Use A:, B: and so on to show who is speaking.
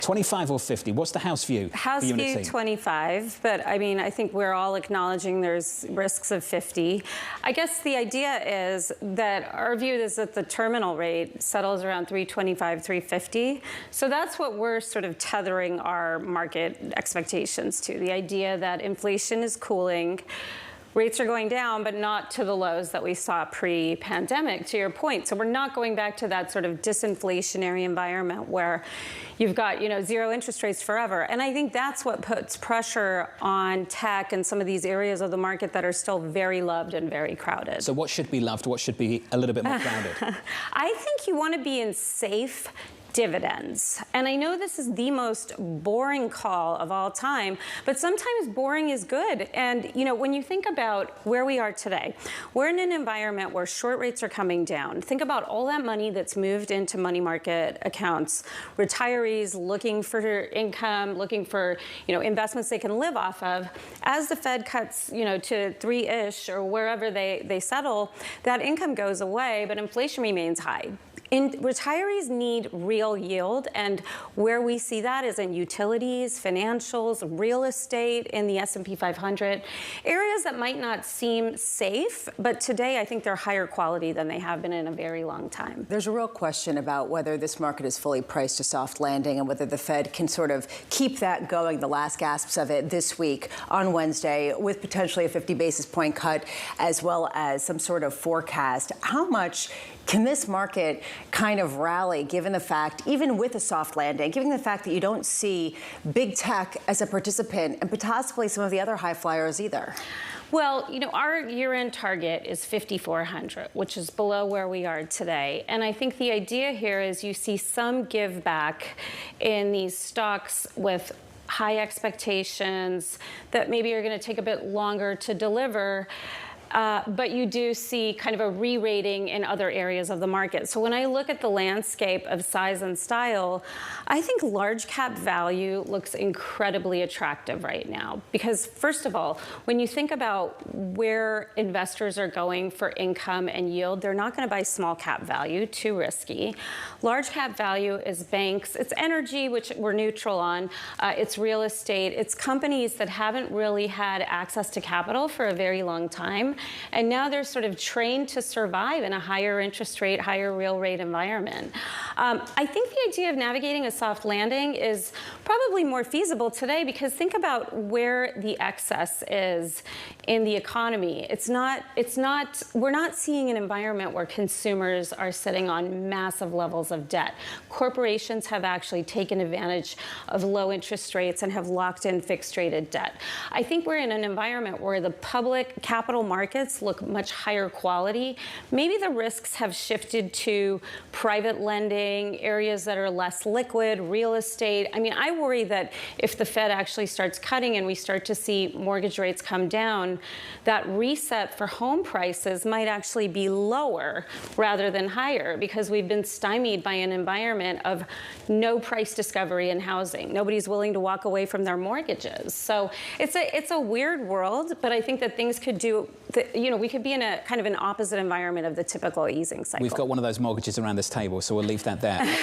A: 25 or 50? What's the house view?
B: House view 25, but I mean, I think we're all acknowledging there's risks of 50. I guess the idea is that our view is that the terminal rate settles around 325, 350. So that's what we're sort of tethering our market expectations to. The idea that inflation is cooling, rates are going down, but not to the lows that we saw pre-pandemic, to your point. So we're not going back to that sort of disinflationary environment where you've got, zero interest rates forever. And I think that's what puts pressure on tech and some of these areas of the market that are still very loved and very crowded.
A: So what should be loved? What should be a little bit more crowded?
B: I think you want to be in safe dividends. And I know this is the most boring call of all time, but sometimes boring is good. And, when you think about where we are today, we're in an environment where short rates are coming down. Think about all that money that's moved into money market accounts, retirees looking for income, looking for, investments they can live off of. As the Fed cuts, to 3-ish or wherever they settle, that income goes away, but inflation remains high. Retirees need real yield, and where we see that is in utilities, financials, real estate, in the S&P 500, areas that might not seem safe, but today I think they're higher quality than they have been in a very long time.
C: There's a real question about whether this market is fully priced a soft landing and whether the Fed can sort of keep that going, the last gasps of it this week on Wednesday, with potentially a 50 basis point cut, as well as some sort of forecast. How much can this market kind of rally, given the fact, even with a soft landing, given the fact that you don't see big tech as a participant and possibly some of the other high flyers either?
B: Well, our year-end target is 5,400, which is below where we are today. And I think the idea here is you see some give back in these stocks with high expectations that maybe are going to take a bit longer to deliver. But you do see kind of a re-rating in other areas of the market. So when I look at the landscape of size and style, I think large cap value looks incredibly attractive right now. Because first of all, when you think about where investors are going for income and yield, they're not going to buy small cap value, too risky. Large cap value is banks, it's energy, which we're neutral on, it's real estate, it's companies that haven't really had access to capital for a very long time. And now they're sort of trained to survive in a higher interest rate, higher real rate environment. I think the idea of navigating a soft landing is probably more feasible today, because think about where the excess is in the economy. We're not seeing an environment where consumers are sitting on massive levels of debt. Corporations have actually taken advantage of low interest rates and have locked in fixed rated debt. I think we're in an environment where the public capital markets look much higher quality. Maybe the risks have shifted to private lending, areas that are less liquid, real estate. I mean, I worry that if the Fed actually starts cutting and we start to see mortgage rates come down, that reset for home prices might actually be lower rather than higher, because we've been stymied by an environment of no price discovery in housing. Nobody's willing to walk away from their mortgages. So it's a weird world, but I think that things could do, we could be in a kind of an opposite environment of the typical easing cycle.
A: We've got one of those mortgages around this table, so we'll leave that there.